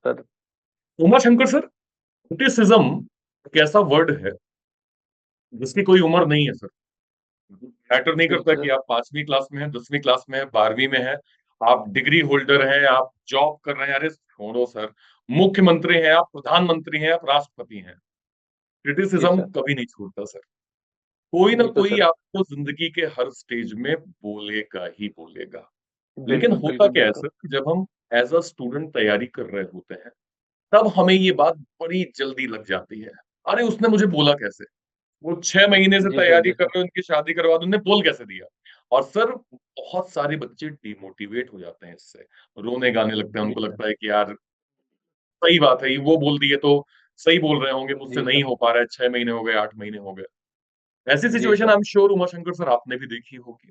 Sir. Uma Shankar sir, criticism एक ऐसा वर्ड है जिसकी कोई उम्र नहीं है सर। मैटर नहीं जी करता कि सर। आप 5वीं क्लास में हैं, 10वीं क्लास में हैं, 12वीं में हैं, आप डिग्री होल्डर हैं, आप जॉब कर रहे हैं, अरे छोड़ो सर, मुख्यमंत्री हैं आप, प्रधानमंत्री हैं आप, राष्ट्रपति हैं। जी क्रिटिसिज़्म सर। कभी नहीं छूटता सर। कोई ना बिल्कुल कोई सर। आपको ज़िंदगी के हर स्टेज में बोलेगा ही बोलेगा। लेकिन बिल्कुल, होता बिल्कुल, क्या है बिल्कुल। सर कि जब हम एज़ अ स्टूडेंट तैयारी कर रहे होते हैं, तब हमें ये बात बड़ी जल्दी लग जाती है। अरे उसने मुझे बोला कैसे? वो 6 महीने से जी सर, तैयारी जी कर सर। रहे हैं, उनकी शादी करवा दो, उन्होंने बोल कैसे दिया? और सर बहुत सारे बच्चे डिमोटिवेट हो जाते हैं इससे, रोने-गाने लगते हैं, जी उनको सर। लगता है कि यार सही बात है, ये वो बोल दिए तो सही बोल रहे होंगे, मुझसे जी नहीं सर। हो पा रहा है, 6 महीने हो गए, 8 महीने हो गए। ऐसी जी situation sir. I am sure Umashankar sir आपने भी देखी होगी।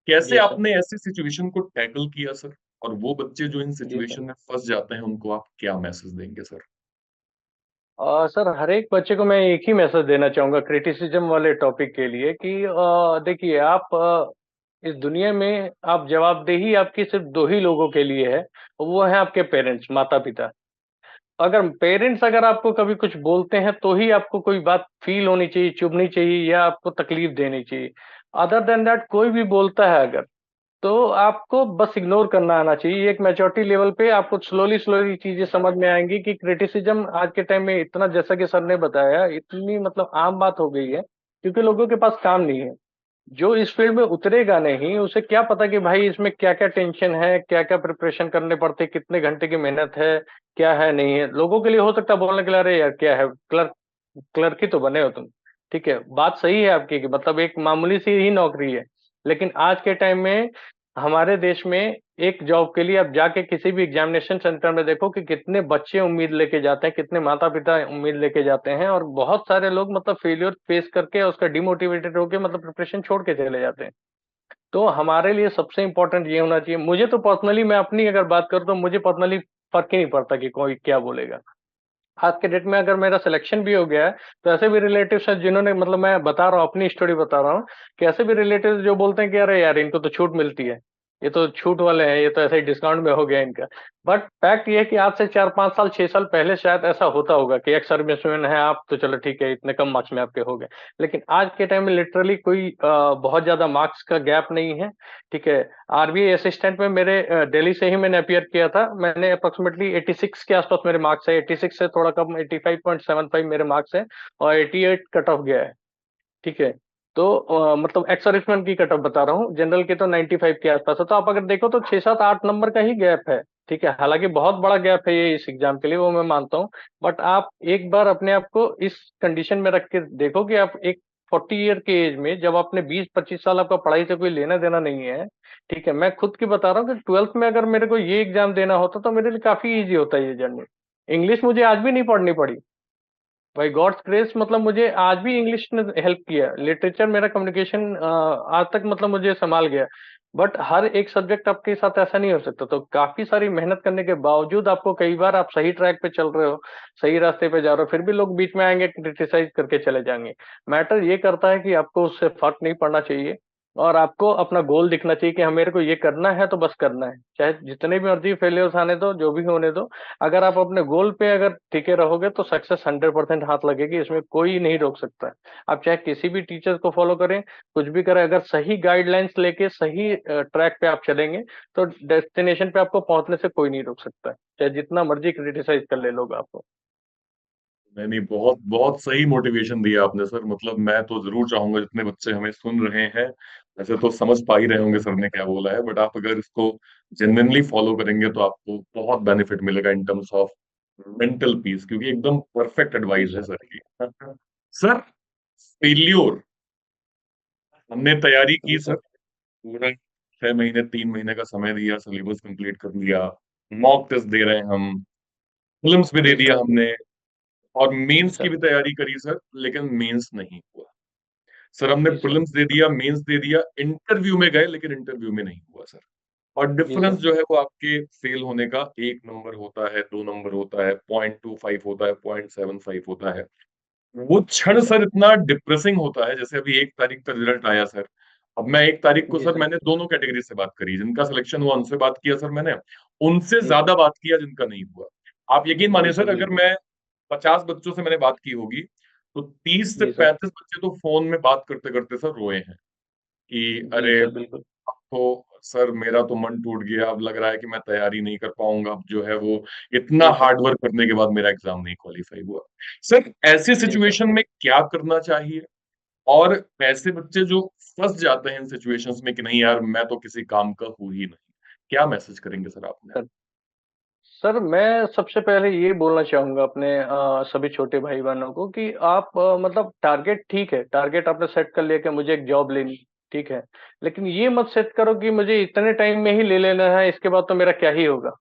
कैसे जी सर। आपने ऐसी सिचुएशन को टैकल किया सर? और वो बच्चे जो इन जी सर। सिचुएशन में फँस जाते हैं, उनको आप क्या मैसेज देंगे सर? सर हर एक बच्चे को मैं एक ही मैसेज देना चाहूँगा क्रिटिसिज़्म वाले टॉपिक के लिए कि देखिए आप इस दुनिया में आप जवाबदेही आपकी सिर्फ़ 2 ही लोगों के लिए है, वो हैं आपके पेरेंट्स, माता-पिता। अगर पेरेंट्स अगर आपको कभी कुछ बोलते हैं तो ही आपको कोई बात फ़ील होनी चाहिए, चुभनी चाहिए या आपको तकलीफ़ देनी चाहिए। अदर दैन दैट कोई भी बोलता है अगर, तो आपको बस इग्नोर करना आना चाहिए। एक मैच्योरिटी लेवल पे आपको स्लोली-स्लोली चीज़ें समझ में आएँगी कि क्रिटिसिज़्म आज के टाइम में इतना जैसा कि सर ने बताया, इतनी मतलब आम बात हो गई है, क्योंकि लोगों के पास काम नहीं है। जो इस फील्ड में उतरेगा नहीं, उसे क्या पता कि भाई इसमें क्या-क्या टेंशन है, क्या-क्या प्रिपरेशन करने पड़ते हैं, कितने घंटे की मेहनत है, क्या है, नहीं है। लोगों के लिए हो सकता है बोलने के लिए, "अरे यार, क्या है, क्लर्क क्लर्क ही तो बने हो तुम।" ठीक है, बात सही है आपकी कि मतलब एक मामूली सी ही नौकरी है। लेकिन आज के टाइम में हमारे देश में एक जॉब के लिए आप जाके किसी भी एग्ज़ामिनेशन सेंटर में देखो कि कितने बच्चे उम्मीद लेके जाते हैं, कितने माता-पिता उम्मीद लेके जाते हैं और बहुत सारे लोग मतलब फेल्योर फेस करके उसका डिमोटिवेटेड होके मतलब प्रिपरेशन छोड़ के चले जाते हैं। तो हमारे लिए सबसे इम्पोर्टेंट ये होना चाहिए, मुझे तो पर्सनली मैं अपनी अगर बात करूँ तो मुझे पर्सनली फ़र्क ही नहीं पड़ता कि कोई क्या बोलेगा। आज के डेट में अगर मेरा सिलेक्शन भी हो गया है, तो ऐसे भी रिलेटिव्स हैं जिन्होंने मतलब मैं बता रहा हूँ, अपनी स्टोरी बता रहा हूँ, कि ऐसे भी रिलेटिव्स जो बोलते हैं कि अरे यार इनको तो छूट मिलती है। ये तो छूट वाले हैं, ये तो ऐसे ही डिस्काउंट में हो गया इनका। बट फैक्ट ये है कि आज से 4-5 साल, 6 साल पहले शायद ऐसा होता होगा कि एक्स सर्विसमैन हैं आप, तो चलो ठीक है, इतने कम मार्क्स में आपके हो गए। लेकिन आज के टाइम में लिटरली कोई बहुत ज़्यादा मार्क्स का गैप नहीं है, ठीक है? आरबीआई असिस्टेंट में मेरे दिल्ली से ही मैंने अपीयर किया था। मैंने अप्रॉक्सिमेटली 86 के आस-पास मेरे मार्क्स है, 86 से थोड़ा कम 85.75 मेरे मार्क्स हैं और 88 कट ऑफ गया है, ठीक है? तो मतलब एक्स सर्विसमैन की कट ऑफ बता रहा हूँ, जनरल के तो 95 के आस-पास है। तो आप अगर देखो तो 6, 7, 8 नंबर का ही गैप है, ठीक है? हालाँकि बहुत बड़ा गैप है ये इस एग्ज़ाम के लिए, वो मैं मानता हूँ। बट आप एक बार अपने आप को इस कंडीशन में रख के देखो कि आप एक 40 ईयर के एज में जब आपने 20-25 साल आपका पढ़ाई से कोई लेना-देना नहीं है, ठीक है? मैं खुद की बता रहा हूँ कि 12th में अगर मेरे को ये एग्ज़ाम देना होता तो मेरे लिए काफ़ी ईज़ी होता ये जर्नी। इंग्लिश मुझे आज भी नहीं पढ़नी पड़ी। बाय गॉड्स ग्रेस मतलब मुझे आज भी इंग्लिश ने हेल्प किया, लिटरेचर मेरा कम्युनिकेशन आज तक मतलब मुझे संभाल गया। बट हर एक सब्जेक्ट आपके साथ ऐसा नहीं हो सकता, तो काफी सारी मेहनत करने के बावजूद आपको कई बार आप सही ट्रैक पे चल रहे हो, सही रास्ते पे जा रहे हो, फिर भी लोग बीच में आएंगे, क्रिटिसाइज करके चले जाएंगे। मैटर ये करता है कि आपको उससे फर्क नहीं पड़ना चाहिए, और आपको अपना गोल दिखना चाहिए कि हाँ मेरे को ये करना है तो बस करना है, चाहे जितने भी मर्जी फेलियर्स आने दो, जो भी होने दो। अगर आप अपने गोल पे अगर टिके रहोगे तो सक्सेस 100% हाथ लगेगी, इसमें कोई नहीं रोक सकता है। आप चाहे किसी भी टीचर को फॉलो करें, कुछ भी करें, अगर सही गाइडलाइंस लेके सही ट्रैक पे आप चलेंगे तो डेस्टिनेशन पे आपको पहुंचने से कोई नहीं रोक सकता है, चाहे जितना मर्जी क्रिटिसाइज कर ले लोग आपको। नहीं नहीं, बहुत बहुत सही मोटिवेशन दिया आपने सर। मतलब मैं तो जरूर चाहूंगा जितने बच्चे हमें सुन रहे हैं, वैसे तो समझ पा ही रहे होंगे सर ने क्या बोला है, बट आप अगर इसको जेन्युइनली फॉलो करेंगे तो आपको बहुत बेनिफिट मिलेगा in terms of mental peace, क्योंकि एकदम परफेक्ट जी एडवाइस है सर। सर की। सर, फेल्योर, हमने तैयारी की जी सर, सर। पूरा 6 महीने 3 महीने का समय दिया, सिलेबस कंप्लीट कर लिया, मॉक टेस्ट दे रहे हैं हम, फिल्म्स भी दे जी दिया सर। हमने, और जी मेंस की सर। भी तैयारी करी सर, लेकिन मेंस नहीं हुआ। सर हमने जी सर। प्रीलिम्स दे दिया, मेंस दे दिया, इंटरव्यू में गए लेकिन इंटरव्यू में नहीं हुआ सर। और जी डिफरेंस सर। जो है वो आपके फेल होने का 1 नंबर होता है, 2 नंबर होता है, 0.25 होता है, 0.75 होता है। वो जी क्षण सर। सर इतना डिप्रेसिंग होता है। जैसे अभी 1 तारीख का रिजल्ट आया सर, अब मैं 1 तारीख को जी सर सर। मैंने दोनों कैटेगरी से बात करी, जिनका सिलेक्शन हुआ उनसे बात किया सर मैंने, उनसे जी सर। ज्यादा बात किया जिनका नहीं हुआ। आप यकीन जी मानिए सर सर, अगर बिल्कुल। मैं 50 बच्चों से मैंने बात की होगी, तो 30 से जी सर। 35 बच्चे तो फोन में बात करते करते सर रोए हैं कि जी अरे, सर बिल्कुल। अब तो सर मेरा तो मन टूट गया, अब लग रहा है कि मैं तैयारी नहीं कर पाऊंगा, अब जो है वो इतना जी सर। हार्ड वर्क करने के बाद मेरा एग्जाम नहीं क्वालिफाई हुआ। सर, ऐसी जी सर। सिचुएशन में क्या करना चाहिए? और ऐसे बच्चे जो फंस जाते हैं इन सिचुएशंस में कि नहीं यार मैं तो किसी काम का हूं ही नहीं, क्या मैसेज करेंगे सर आपने? सर सर, मैं सबसे पहले ये बोलना चाहूँगा अपने सभी छोटे भाई-बहनों को कि आप मतलब टारगेट ठीक है, टारगेट आपने सेट कर लिया कि मुझे एक जॉब लेनी, ठीक है। लेकिन ये मत सेट करो कि मुझे इतने टाइम में ही ले लेना है, इसके बाद तो मेरा क्या ही होगा।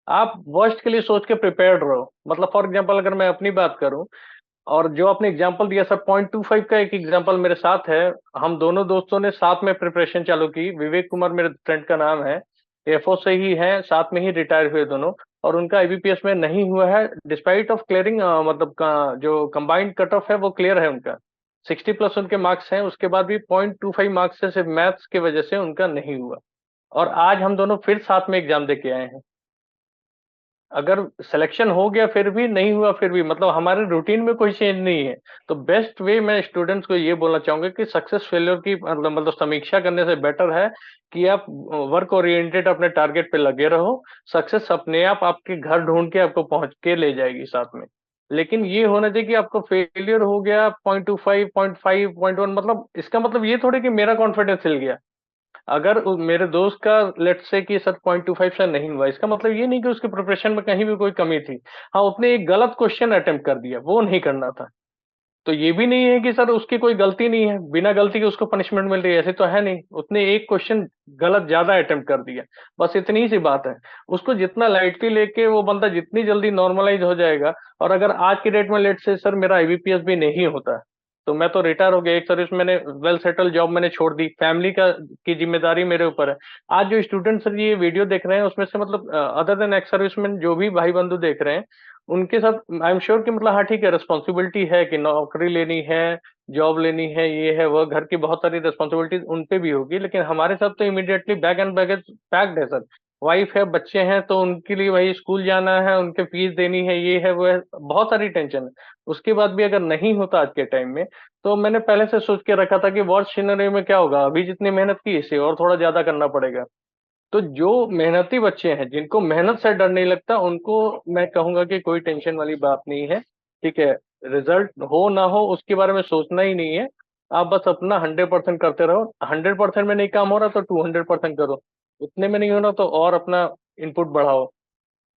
आप वर्स्ट के लिए सोच के प्रिपेयर्ड रहो। मतलब फॉर एग्ज़ाम्पल अगर मैं अपनी बात करूँ, और जो आपने एग्ज़ाम्पल दिया सर 0.25 का एक एग्ज़ाम्पल मेरे साथ है। हम दोनों दोस्तों ने साथ में प्रिपरेशन चालू की। विवेक कुमार मेरे फ्रेंड का नाम है। एफओ से ही हैं, साथ में ही रिटायर हुए दोनों, और उनका आईबीपीएस में नहीं हुआ है डिस्पाइट ऑफ क्लियरिंग मतलब का जो कंबाइंड कट ऑफ है वो क्लियर है उनका। 60 प्लस उनके मार्क्स हैं, उसके बाद भी 0.25 मार्क्स से सिर्फ मैथ्स की वजह से उनका नहीं हुआ। और आज हम दोनों फिर साथ में एग्ज़ाम दे के आए हैं। अगर सिलेक्शन हो गया फिर भी नहीं हुआ फिर भी मतलब हमारे रूटीन में कोई चेंज नहीं है। तो बेस्ट वे मैं स्टूडेंट्स को ये बोलना चाहूँगा कि सक्सेस फेल्योर की मतलब समीक्षा करने से बेटर है कि आप वर्क ओरिएंटेड अपने टारगेट पे लगे रहो। सक्सेस अपने आप आपके घर ढूँढ के आपको पहुँच के ले जाएगी साथ में। लेकिन ये होना चाहिए कि आपको फेलियर हो गया 0.25, 0.5, 0.1 मतलब इसका मतलब ये थोड़ी कि मेरा कॉन्फिडेंस हिल गया। अगर मेरे दोस्त का लेट्स से कि सर 0.25 से नहीं हुआ, इसका मतलब ये नहीं कि उसकी प्रिपरेशन में कहीं भी कोई कमी थी। हाँ, उसने एक गलत क्वेश्चन अटेम्प्ट कर दिया, वो नहीं करना था। तो ये भी नहीं है कि सर उसकी कोई गलती नहीं है, बिना गलती के उसको पनिशमेंट मिल रही है, ऐसे तो है नहीं। उसने एक क्वेश्चन गलत ज़्यादा अटेम्प्ट कर दिया, बस इतनी सी बात है। उसको जितना लाइटली लेके वो बंदा जितनी जल्दी नॉर्मलाइज़ हो जाएगा। और अगर आज की डेट में लेट्स से सर मेरा आईबीपीएस भी नहीं होता, तो मैं तो रिटायर हो गया, एक सर्विस मैंने वेल सेटल्ड जॉब मैंने छोड़ दी, फैमिली का की ज़िम्मेदारी मेरे ऊपर है। आज जो स्टूडेंट सर ये वीडियो देख रहे हैं उसमें से मतलब अदर देन एक्स सर्विसमैन जो भी भाई-बंधु देख रहे हैं, उनके साथ आई एम श्योर कि मतलब हाँ ठीक है, रिस्पॉन्सिबिलिटी है कि नौकरी लेनी है, जॉब लेनी है, ये है, वो घर की बहुत सारी रिस्पॉन्सिबिलिटीज़ उन पे भी होगी, लेकिन हमारे साथ तो immediately bag and baggage packed है सर। वाइफ है, बच्चे हैं, तो उनके लिए वही स्कूल जाना है, उनके फीस देनी है, ये है, वो है, बहुत सारी टेंशन है। उसके बाद भी अगर नहीं होता आज के टाइम में, तो मैंने पहले से सोच के रखा था कि वर्स्ट सिनेरियो में क्या होगा, अभी जितनी मेहनत की इससे और थोड़ा ज़्यादा करना पड़ेगा। तो जो मेहनती बच्चे हैं, जिनको मेहनत से डर नहीं लगता, उनको मैं कहूँगा कि कोई टेंशन वाली बात नहीं है, ठीक है? रिज़ल्ट हो ना हो उसके बारे में सोचना ही नहीं है। आप बस अपना 100% करते रहो, 100% में नहीं काम हो रहा तो 200% करो, उतने में नहीं हो रहा तो और अपना इनपुट बढ़ाओ।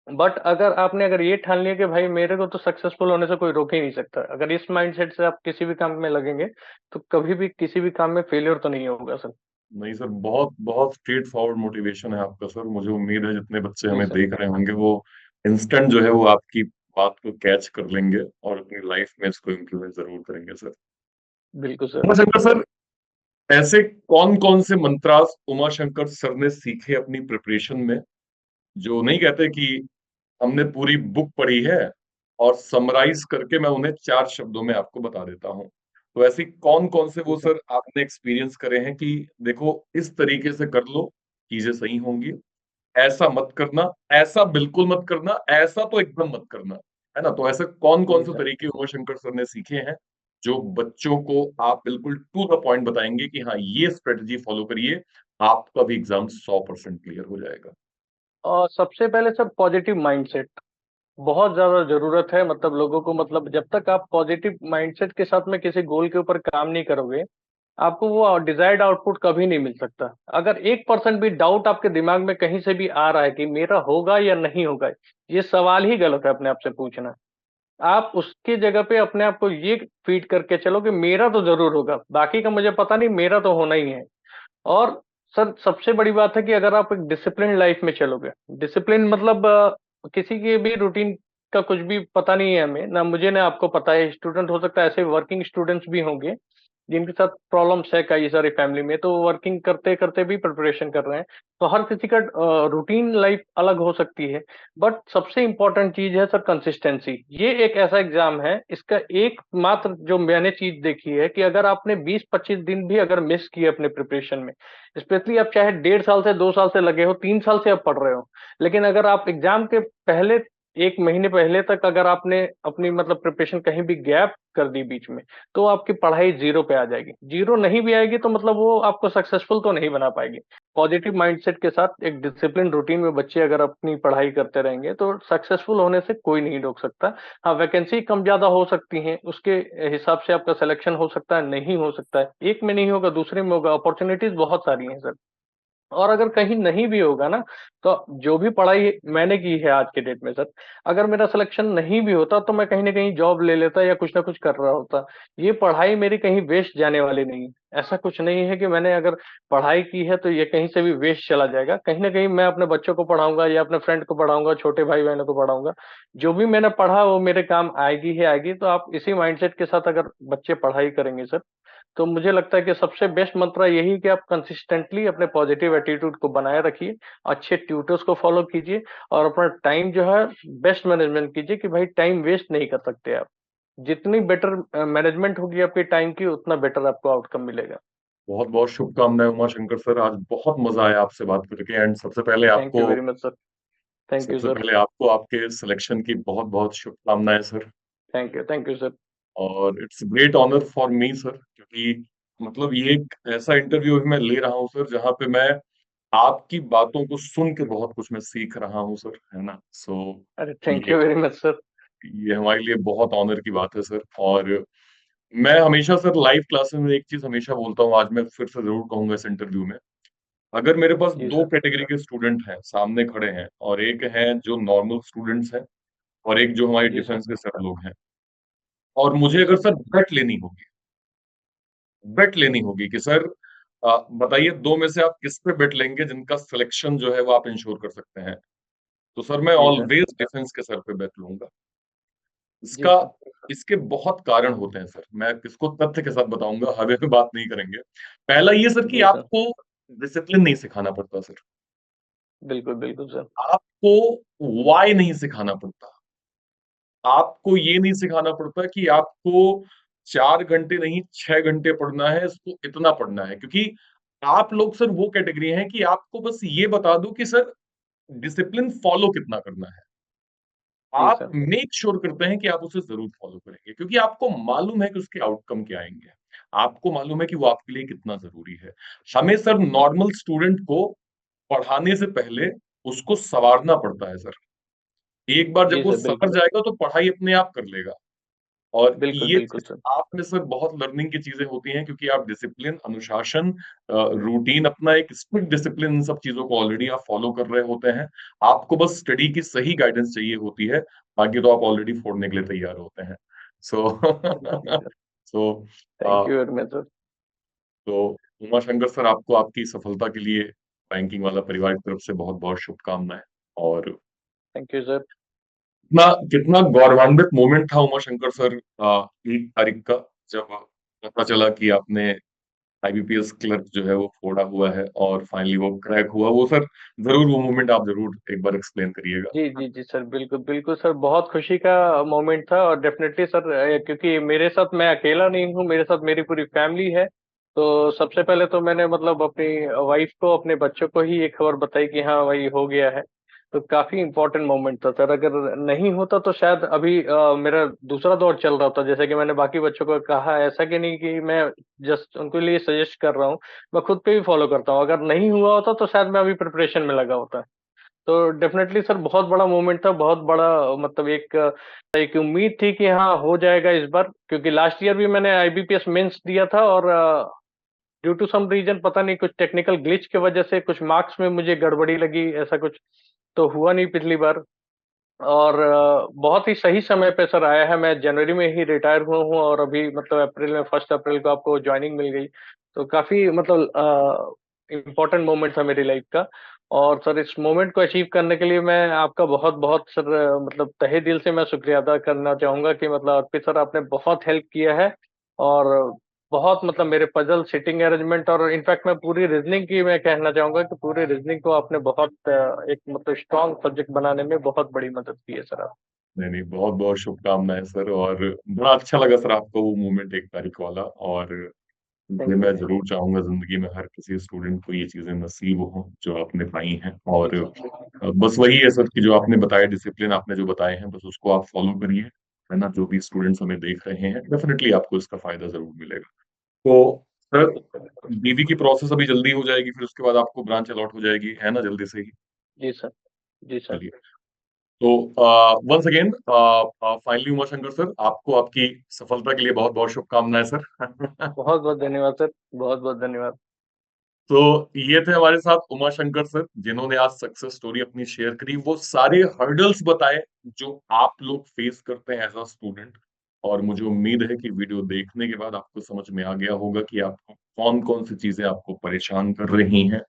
बट अगर ये ठान लिया कि भाई मेरे को तो सक्सेसफुल होने से कोई रोक ही नहीं सकता, अगर इस माइंडसेट से आप किसी भी काम में लगेंगे, तो कभी भी किसी भी काम में फेलियर तो नहीं होगा सर। नहीं सर, बहुत बहुत स्ट्रेट फॉरवर्ड मोटिवेशन है आपका सर। मुझे उम्मीद है जितने बच्चे जी हमें सर। देख रहे होंगे वो इंस्टेंट जो है वो आपकी बात को कैच कर लेंगे और अपनी लाइफ में इसको इम्प्लीमेंट जरूर करेंगे सर। बिल्कुल सर। उमा शंकर सर, ऐसे कौन कौन से मंत्रास उमा शंकर सर ने सीखे अपनी प्रिपरेशन में, जो नहीं कहते कि हमने पूरी बुक पढ़ी है और समराइज करके मैं उन्हें 4 शब्दों में आपको बता देता हूँ। तो ऐसी कौन कौन से जी वो सर। सर आपने एक्सपीरियंस करे हैं कि देखो इस तरीके से कर लो, चीजें सही होंगी, ऐसा मत करना, ऐसा बिल्कुल मत करना, ऐसा तो एकदम मत करना, है ना? तो ऐसे कौन कौन जी से सर। तरीके उमा शंकर सर ने सीखे हैं जो बच्चों को आप बिल्कुल टू द पॉइंट बताएंगे कि हाँ ये स्ट्रेटजी फॉलो करिए, आपका भी एग्जाम 100% क्लियर हो जाएगा। और सबसे पहले सर पॉजिटिव माइंडसेट बहुत ज़्यादा ज़रूरत है, मतलब लोगों को, मतलब जब तक आप पॉजिटिव माइंडसेट के साथ में किसी गोल के ऊपर काम नहीं करोगे, आपको वो डिज़ायर्ड आउटपुट कभी नहीं मिल सकता। अगर 1% भी डाउट आपके दिमाग में कहीं से भी आ रहा है कि मेरा होगा या नहीं होगा, ये सवाल ही गलत है अपने आप से पूछना। आप उसकी जगह पे अपने आप को ये फीड करके चलो कि मेरा तो ज़रूर होगा, बाकी का मुझे पता नहीं, मेरा तो होना ही है। और सर सबसे बड़ी बात है कि अगर आप एक डिसिप्लिन लाइफ में चलोगे, डिसिप्लिन मतलब किसी के भी रूटीन का कुछ भी पता नहीं है हमें, ना मुझे ना आपको पता है, स्टूडेंट हो सकता है, ऐसे वर्किंग स्टूडेंट्स भी होंगे जिनके साथ प्रॉब्लम्स है कई सारी फैमिली में, तो वर्किंग करते करते भी प्रिपरेशन कर रहे हैं। तो हर किसी का रूटीन लाइफ अलग हो सकती है, बट सबसे इम्पोर्टेंट चीज है सर कंसिस्टेंसी। ये एक ऐसा एग्जाम है, इसका एकमात्र जो मैंने चीज देखी है कि अगर आपने 20-25 दिन भी अगर मिस किए अपने प्रिपरेशन में, स्पेशली आप चाहे 1.5 साल से 2 साल से लगे हो, 3 साल से आप पढ़ रहे हो, लेकिन अगर आप एग्जाम के पहले 1 महीने पहले तक अगर आपने अपनी मतलब प्रिपरेशन कहीं भी गैप कर दी बीच में, तो आपकी पढ़ाई जीरो पे आ जाएगी। जीरो नहीं भी आएगी तो मतलब वो आपको सक्सेसफुल तो नहीं बना पाएगी। पॉजिटिव माइंडसेट के साथ एक डिसिप्लिन रूटीन में बच्चे अगर अपनी पढ़ाई करते रहेंगे तो सक्सेसफुल होने से कोई नहीं रोक सकता। हाँ, वैकेंसी कम ज्यादा हो सकती है, उसके हिसाब से आपका सिलेक्शन हो सकता है, नहीं हो सकता है, एक में नहीं होगा दूसरे में होगा, अपॉर्चुनिटीज बहुत सारी हैं सर। और अगर कहीं नहीं भी होगा ना, तो जो भी पढ़ाई मैंने की है आज के डेट में सर, अगर मेरा सिलेक्शन नहीं भी होता तो मैं कहीं न कहीं जॉब ले लेता या कुछ ना कुछ कर रहा होता। ये पढ़ाई मेरी कहीं वेस्ट जाने वाली नहीं है। ऐसा कुछ नहीं है कि मैंने अगर पढ़ाई की है तो ये कहीं से भी वेस्ट चला जाएगा। कहीं न कहीं मैं अपने बच्चों को पढ़ाऊँगा या अपने फ्रेंड को पढ़ाऊँगा, छोटे भाई-बहनों को पढ़ाऊँगा। जो भी मैंने पढ़ा वो मेरे काम आएगी ही आएगी। तो आप इसी माइंडसेट के साथ अगर बच्चे पढ़ाई करेंगे सर, तो मुझे लगता है कि सबसे बेस्ट मंत्र यही है कि आप कंसिस्टेंटली अपने पॉजिटिव एटीट्यूड को बनाए रखिए, अच्छे ट्यूटर्स को फॉलो कीजिए और अपना टाइम जो है बेस्ट मैनेजमेंट कीजिए कि भाई टाइम वेस्ट नहीं कर सकते आप। जितनी बेटर मैनेजमेंट होगी आपके टाइम की, उतना बेटर आपको आउटकम मिलेगा। बहुत बहुत शुभकामनाएं उमा शंकर सर, आज बहुत मजा आया आपसे बात करके। And thank you very much sir. Thank you सबसे सर। पहले आपको आपके सिलेक्शन की बहुत बहुत शुभकामनाएं सर। Thank you sir. और it's great honour for me sir, क्योंकि मतलब ये एक ऐसा इंटरव्यू मैं ले रहा हूँ सर जहाँ पे मैं आपकी बातों को सुन के बहुत कुछ मैं सीख रहा हूँ सर, है ना? सो अरे थैंक ये यू वेरी मच सर। ये हमारे लिए बहुत ऑनर की बात है सर। और मैं हमेशा सर लाइव क्लासेस में एक चीज हमेशा बोलता हूँ, आज मैं फिर से जरूर कहूंगा इस इंटरव्यू में, अगर मेरे पास जी दो सर। कैटेगरी के स्टूडेंट हैं सामने खड़े हैं, और एक है जो नॉर्मल स्टूडेंट्स हैं और एक जो हमारे जी सर। डिफेंस के सर लोग हैं, और मुझे जी अगर सर। सर बेट लेनी होगी कि सर बताइए दो में से आप किस पे बेट लेंगे जिनका सिलेक्शन जो है वो आप इंश्योर कर सकते हैं, तो सर मैं जी सर। ऑलवेज डिफेंस के सर पे बेट लूंगा। जी इसका सर। इसके बहुत कारण होते हैं सर, मैं किसको तथ्य के साथ बताऊंगा, हवे में बात नहीं करेंगे। पहला ये सर कि जी सर। आपको डिसिप्लिन नहीं सिखाना पड़ता सर, बिल्कुल, बिल्कुल सर। आपको वाई नहीं सिखाना पड़ता, आपको ये नहीं सिखाना पड़ता कि आपको 4 घंटे नहीं 6 घंटे पढ़ना है, इसको इतना पढ़ना है, क्योंकि आप लोग सर वो कैटेगरी हैं कि आपको बस ये बता दो कि सर डिसिप्लिन फॉलो कितना करना है, जी आप सर। मेक श्योर करते हैं कि आप उसे जरूर फॉलो करेंगे, क्योंकि आपको मालूम है कि उसके आउटकम क्या आएंगे, आपको मालूम है कि वो आपके लिए कितना जरूरी है। हमें सर नॉर्मल स्टूडेंट को पढ़ाने से पहले उसको संवारना पड़ता है सर। एक बार जब जी वो सर, संवर बिल्कुल। जाएगा तो पढ़ाई अपने आप कर लेगा। और बिल्कुल, ये बिल्कुल चीज़ सर। आप में सर बहुत लर्निंग की चीजें होती हैं, क्योंकि आप डिसिप्लिन, अनुशासन, रूटीन, अपना एक स्ट्रिक्ट डिसिप्लिन, इन सब चीजों को ऑलरेडी आप फॉलो कर रहे होते हैं। आपको बस स्टडी की सही गाइडेंस चाहिए होती है, बाकी तो आप ऑलरेडी फोड़ने के लिए तैयार होते हैं। सो जी sir. So thank you very much sir. तो उमा शंकर सर, आपको आपकी सफलता के लिए बैंकिंग वाला परिवार की तरफ से बहुत बहुत शुभकामनाएं। और थैंक यू सर। कितना कितना गौरवान्वित मोमेंट था उमाशंकर सर 1 तारीख का, जब पता चला कि आपने आईबीपीएस क्लर्क जो है वो फोड़ा हुआ है और फाइनली वो क्रैक हुआ। वो सर जरूर, वो मोमेंट आप जरूर एक बार एक्सप्लेन करिएगा। जी, जी, जी सर, बिल्कुल, बिल्कुल सर, बहुत खुशी का मोमेंट था और डेफ़िनेटली सर क्योंकि मेरे साथ मैं अकेला नहीं हूँ, मेरे साथ मेरी पूरी फैमिली है। तो सबसे पहले तो मैंने मतलब अपनी वाइफ़ को, अपने बच्चों को ही ये खबर बताई कि हाँ भाई हो गया है। तो काफ़ी इम्पोर्टेंट मोमेंट था सर, अगर नहीं होता तो शायद अभी मेरा दूसरा दौर चल रहा होता। जैसे कि मैंने बाकी बच्चों को कहा, ऐसा कि नहीं कि मैं जस्ट उनके लिए सजेस्ट कर रहा हूँ, मैं खुद पे भी फ़ॉलो करता हूँ। अगर नहीं हुआ होता तो शायद मैं अभी प्रिपरेशन में लगा होता। तो डेफ़िनेटली सर बहुत बड़ा मोमेंट था, बहुत बड़ा मतलब एक उम्मीद थी कि हाँ, हो जाएगा इस बार क्योंकि लास्ट ईयर भी मैंने आईबीपीएस मेंस दिया था और ड्यू टू सम रीज़न पता नहीं कुछ टेक्निकल ग्लिच की वज़ह से कुछ मार्क्स में मुझे गड़बड़ी लगी, ऐसा कुछ तो हुआ नहीं पिछली बार और बहुत ही सही समय पे सर आया है, मैं जनवरी में ही रिटायर हुआ हूँ और अभी मतलब अप्रैल में 1 अप्रैल को आपको जॉइनिंग मिल गई। तो काफ़ी मतलब इम्पोर्टेंट मोमेंट था मेरी लाइफ़ का और सर इस मोमेंट को अचीव करने के लिए मैं आपका बहुत-बहुत सर मतलब तहे दिल से मैं शुक्रिया अदा करना चाहूँगा कि मतलब अर्पित सर आपने बहुत हेल्प किया है और बहुत मतलब मेरे पज़ल, सिटिंग अरेंजमेंट और इनफैक्ट मैं पूरी रीज़निंग की मैं कहना चाहूँगा कि पूरी रीज़निंग को आपने बहुत एक मतलब स्ट्रॉन्ग सब्जेक्ट बनाने में बहुत बड़ी मदद की है सर आप। नहीं नहीं, बहुत बहुत शुभकामनाएं सर, और बड़ा अच्छा लगा सर आपका वो मोमेंट 1 तारीख वाला। और ये थैंक यू मैं सर। जरूर चाहूंगा जिंदगी में हर किसी स्टूडेंट को ये चीजें नसीब हो जो आपने पाई हैं। और बस वही है सर कि जो आपने बताया, डिसिप्लिन आपने जो बताए हैं, बस उसको आप फॉलो करिए, है ना। जो भी स्टूडेंट्स हमें देख रहे हैं, डेफिनेटली आपको इसका फायदा जरूर मिलेगा। तो सर, बीवी की प्रोसेस अभी जल्दी हो जाएगी, फिर उसके बाद आपको ब्रांच अलॉट हो जाएगी, है ना, जल्दी से ही। जी सर। जी सर। चलिए, तो once again finally Umashankar sir, आपको आपकी सफलता के लिए बहुत बहुत शुभकामनाएं सर। बहुत-बहुत धन्यवाद सर। बहुत-बहुत धन्यवाद। तो ये थे हमारे साथ उमा शंकर सर, जिन्होंने आज सक्सेस स्टोरी अपनी शेयर करी, वो सारे हर्डल्स बताए जो आप लोग फेस करते हैं एज अ स्टूडेंट। और मुझे उम्मीद है कि वीडियो देखने के बाद आपको समझ में आ गया होगा कि आपको कौन कौन सी चीजें आपको परेशान कर रही हैं,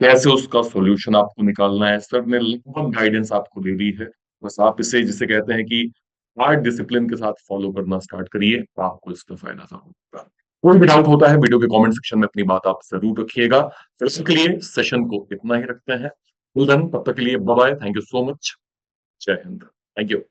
कैसे उसका सॉल्यूशन आपको निकालना है। सर ने लगभग गाइडेंस आपको दे दी है। बस आप इसे, जिसे कहते हैं कि हार्ड डिसिप्लिन के साथ फॉलो करना स्टार्ट करिए, तो आपको इसका फायदा जरूर होगा। कोई भी डाउट होता है, वीडियो के कमेंट सेक्शन में अपनी बात आप जरूर रखिएगा। फिर उसके लिए सेशन को इतना ही रखते हैं। Till then, तब तक के लिए bye bye, thank you so much, जय हिंद, थैंक यू।